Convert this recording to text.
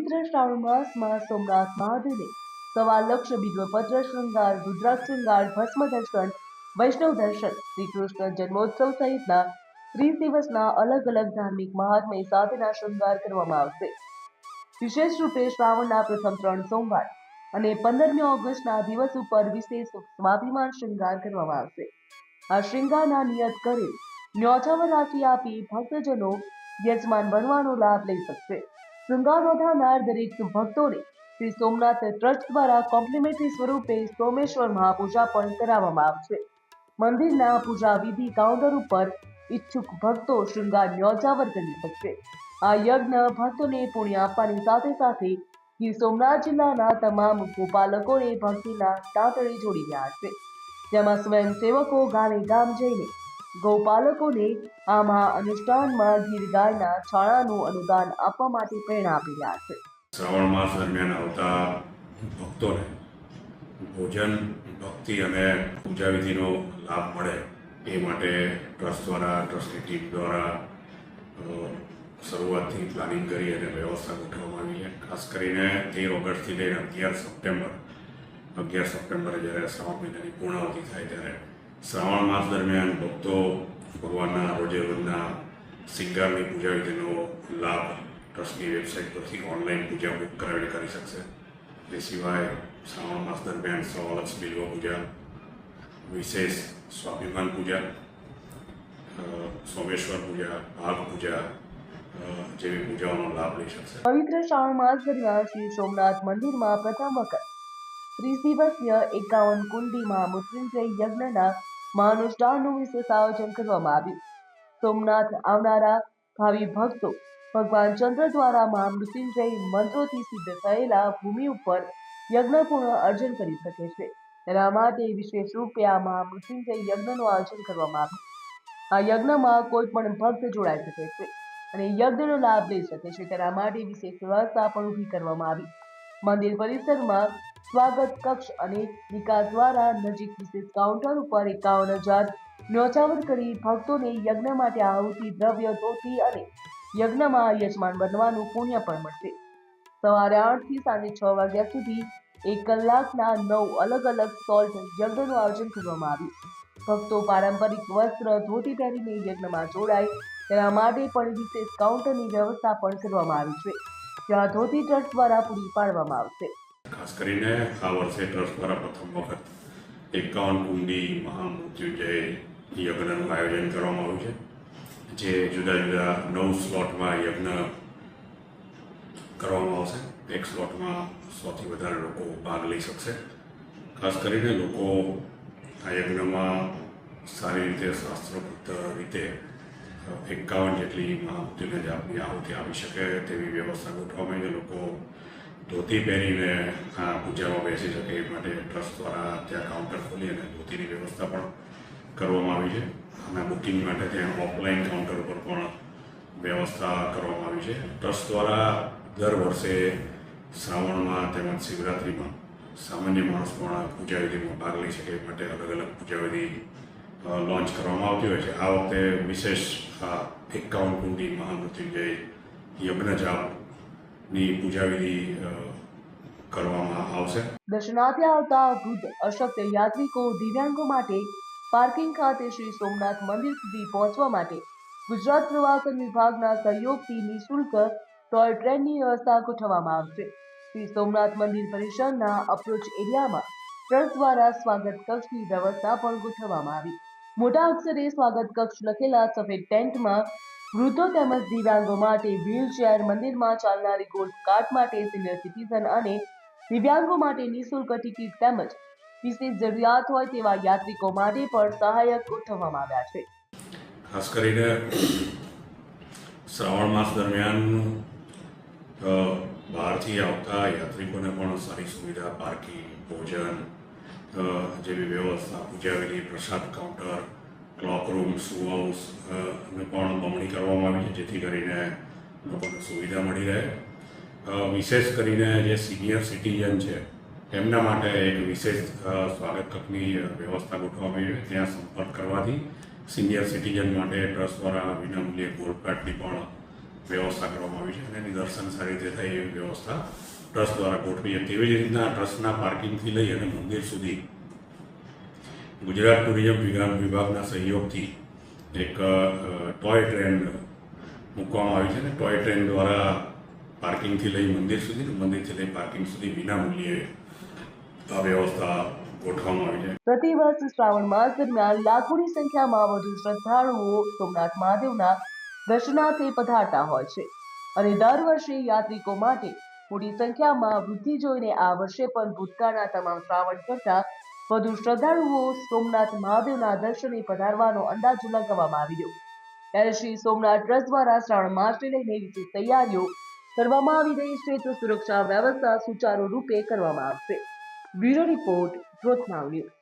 પવિત્ર શ્રાવણ માસમાં સોમનાથ મહાદેવને સવા લક્ષ બિલ્વપત્ર શૃંગાર, રુદ્રાક્ષ શૃંગાર, ભસ્મ દર્શન, વૈષ્ણવ દર્શન, શ્રી કૃષ્ણ જન્મોત્સવ સહિતના 30 દિવસના અલગ અલગ ધાર્મિક મહાત્મ્ય સાથેના શૃંગાર કરવામાં આવશે. વિશેષ રૂપે શ્રાવણના પ્રથમ 3 સોમવાર અને 15મી ઓગસ્ટના દિવસ ઉપર વિશેષ સ્વાભિમાન શૃંગાર કરવામાં આવશે. આ શૃંગારના નિયત કરેલ ન્યોછાવર રાશિ આપી ભક્તજનો યજમાન બનવાનો લાભ લઈ શકશે. શૃંગાર વધારનાર દરેક ભક્તોને શ્રી સોમનાથ ટ્રસ્ટ દ્વારા કોમ્પ્લિમેન્ટરી સ્વરૂપે સોમેશ્વર મહાપૂજા પણ કરાવવામાં આવશે. મંદિરના પૂજા વિધિ કાઉન્ટર ઉપર ઈચ્છુક ભક્તો શૃંગાર ન્યોછાવર કરી શકશે. આ યજ્ઞ ભક્તોને પુણ્ય આપવાની સાથે સાથે ગીર સોમનાથ જિલ્લાના તમામ ગોપાલકોને ભક્તિના તાંતણે જોડી રહ્યા છે. જેમાં સ્વયંસેવકો ગામે ગામ જઈને ગૌપાલકોને આમાં અનુષ્ઠાનમાં ગીર ગાયના છાણાનું અનુદાન આપવા માટે પ્રેરણા આપી રહ્યા છે. શ્રાવણ માસ દરમિયાન આવતા ભક્તોને ભોજન, ભક્તિ અને પૂજા વિધિનો લાભ મળે એ માટે ટ્રસ્ટ દ્વારા, ટ્રસ્ટની ટીમ દ્વારા શરૂઆતથી પ્લાનિંગ કરી અને વ્યવસ્થા ગોઠવવામાં આવી છે. ખાસ કરીને 13 ઓગસ્ટથી લઈને 11 સપ્ટેમ્બરે જ્યારે શ્રાવણ મહિનાની પૂર્ણાવતિ થાય ત્યારે શ્રાવણ માસ દરમિયાન ભક્તો ભગવાનના રોજે રોજના શિંગારની પૂજા વિધિનો લાભ ટ્રસ્ટની વેબસાઇટ પરથી ઓનલાઈન પૂજા બુક કરાવીને કરી શકશે. એ સિવાય શ્રાવણ માસ દરમિયાન સવાલક્ષ બિલ્વ પૂજા, વિશેષ સ્વાભિમાન પૂજા, સોમેશ્વર પૂજા, ભાગ પૂજા જેવી પૂજાઓનો લાભ લઈ શકશે. પવિત્ર શ્રાવણ માસ દરમિયાન શ્રી સોમનાથ મંદિરમાં પ્રથમ વખત 30 દિવસીય 51 કુંડી મહામૃત્યુંજય યજ્ઞના મહાનુષ્ઠાનનું વિશેષ આયોજન કરવામાં આવ્યું. સોમનાથ આવનારા ભાવિ ભક્તો ભગવાન ચંદ્ર દ્વારા મહામૃત્યુંજય મંત્રોથી સિદ્ધ થયેલા ભૂમિ ઉપર યજ્ઞ પૂર્ણ અર્જન કરી શકે છે. તેના માટે વિશેષ રૂપે આ મહામૃત્યુંજય યજ્ઞનું આયોજન કરવામાં આવ્યું. આ યજ્ઞમાં કોઈ પણ ભક્ત જોડાઈ શકે છે અને યજ્ઞનો લાભ લઈ શકે છે. તેના માટે વિશેષ વ્યવસ્થા પણ ઊભી કરવામાં આવી. મંદિર પરિસરમાં સ્વાગત કક્ષ અને નિકાસ દ્વારા નજીક વિશેષ કાઉન્ટર ઉપર 51,000 ન્યોછાવર કરી ભક્તોને યજ્ઞ માટે આહુતિ દ્રવ્ય, ધોતી અને યજ્ઞમાં યજમાન બનવાનું પુણ્ય પણ મળશે. સવારે 8 થી સાંજે 6 વાગ્યા સુધી 1 કલાકના 9 અલગ અલગ સોલ્ટ યજ્ઞનું આયોજન કરવામાં આવ્યું. ભક્તો પારંપરિક વસ્ત્ર, ધોતી પહેરીને યજ્ઞમાં જોડાય તેના માટે પણ વિશેષ કાઉન્ટરની વ્યવસ્થા પણ કરવામાં આવી છે, જ્યાં ધોતી ટ્રસ્ટ દ્વારા પૂરી પાડવામાં આવશે. ખાસ કરીને આ વર્ષે ટ્રસ્ટ દ્વારા પ્રથમ વખત 51 કુંડી મહામૃત્યુંજય યજ્ઞનું આયોજન કરવામાં આવ્યું છે, જે જુદા જુદા 9 સ્લોટમાં યજ્ઞ કરવામાં આવશે. એક સ્લોટમાં 100થી વધારે લોકો ભાગ લઈ શકશે. ખાસ કરીને લોકો આ યજ્ઞમાં સારી રીતે શાસ્ત્રોક્ત રીતે 51 જેટલી મહામૃત્યુંજય જાપની આહુતિ આપી શકે તેવી વ્યવસ્થા ગોઠવવામાં આવી છે. લોકો ધોતી પહેરીને આ પૂજામાં બેસી શકે એ માટે ટ્રસ્ટ દ્વારા ત્યાં કાઉન્ટર ખોલી અને ધોતીની વ્યવસ્થા પણ કરવામાં આવી છે. અને બુકિંગ માટે ત્યાં ઓફલાઈન કાઉન્ટર ઉપર પણ વ્યવસ્થા કરવામાં આવી છે. ટ્રસ્ટ દ્વારા દર વર્ષે શ્રાવણમાં તેમજ શિવરાત્રિમાં સામાન્ય માણસ પણ પૂજા વિધિમાં ભાગ લઈ શકે એ માટે અલગ અલગ પૂજા વિધિ લોન્ચ કરવામાં આવતી હોય છે. આ વખતે વિશેષ 51 કુંડી મહામૃત્યુંજય યજ્ઞ જાપની પૂજા વિધિ કરવામાં આવશે. દર્શનાર્થે આવતા વૃદ્ધ, અશક્ત યાત્રિકો, દિવ્યાંગો માટે પાર્કિંગ ખાતે શ્રી સોમનાથ મંદિર સુધી પહોંચવા માટે ગુજરાત પ્રવાસન વિભાગના સહયોગથી નિઃશુલ્ક ટોય ટ્રેનની વ્યવસ્થા ગોઠવવામાં આવશે. શ્રી સોમનાથ મંદિર પરિસરના અપ્રોચ એરિયામાં ટ્રસ્ટ દ્વારા સ્વાગત કક્ષની વ્યવસ્થા પણ ગોઠવવામાં આવી. મોટા અક્ષરે સ્વાગત કક્ષ લખેલા સફેદ ટેન્ટમાં વૃદ્ધો તેમજ દિવ્યાંગો માટે વ્હીલચેર, મંદિરમાં ચાલનારી ગોલ્ફ કાર્ટ માટે સિનિયર સિટીઝન અને દિવ્યાંગો માટે નિઃશુલ્ક ટિકિટ તેમજ વિશેષ જરૂરિયાત હોય તેવા યાત્રિકો માટે પણ સહાયક ગોઠવવામાં આવ્યા છે. ખાસ કરીને શ્રાવણ માસ દરમિયાન બહારથી આવતા યાત્રિકોને પણ સારી સુવિધા, પાર્કિંગ, ભોજન જેવી વ્યવસ્થા, પૂજા વિધિ, પ્રસાદ કાઉન્ટર, ક્લોક રૂમ, શૂ હાઉસ ને પણ બમણી કરવામાં આવી છે, જેથી કરીને લોકોને સુવિધા મળી રહે. વિશેષ કરીને જે સિનિયર સિટીઝન છે એમના માટે એક વિશેષ સ્વાગત કક્ષની વ્યવસ્થા ગોઠવવામાં આવી છે. ત્યાં સંપર્ક કરવાથી સિનિયર સિટીઝન માટે ટ્રસ્ટ દ્વારા વિનામૂલ્યે ગોલ્ફ કાર્ટની પણ વ્યવસ્થા કરવામાં આવી છે અને એની દર્શન સારી રીતે થાય એવી વ્યવસ્થા ટ્રસ્ટ દ્વારા ગોઠવી છે. તેવી જ રીતના ટ્રસ્ટના પાર્કિંગથી લઈ અને મંદિર સુધી ગુજરાત ટુરિઝમ વિભાગના સહયોગથી એક ટોય ટ્રેન મૂકવામાં આવી છે અને ટોય ટ્રેન દ્વારા પાર્કિંગથી લઈ મંદિર સુધી, મંદિરથી લઈ પાર્કિંગ સુધી વિનામૂલ્યે આ વ્યવસ્થા ગોઠવવામાં આવી છે. પ્રતિવર્ષ શ્રાવણ માસ દરમિયાન લાખોની સંખ્યામાં વધુ શ્રદ્ધાળુઓ સોમનાથ મહાદેવના દર્શનાર્થે પધારતા હોય છે અને દર વર્ષે યાત્રિકો માટે મોટી સંખ્યામાં વૃદ્ધિ જોઈને આ વર્ષે પણ ભૂતકાળના તમામ શ્રાવણ કરતા વધુ શ્રદ્ધાળુઓ સોમનાથ મહાદેવના દર્શને પધારવાનો અંદાજો લગાવવામાં આવ્યો. ત્યારે શ્રી સોમનાથ ટ્રસ્ટ દ્વારા શ્રાવણ માસને લઈને વિશેષ તૈયારીઓ કરવામાં આવી રહી છે, તો સુરક્ષા વ્યવસ્થા સુચારુ રૂપે કરવામાં આવશે. બ્યુરો રિપોર્ટ, ગ્રોથ નાવ ન્યૂઝ.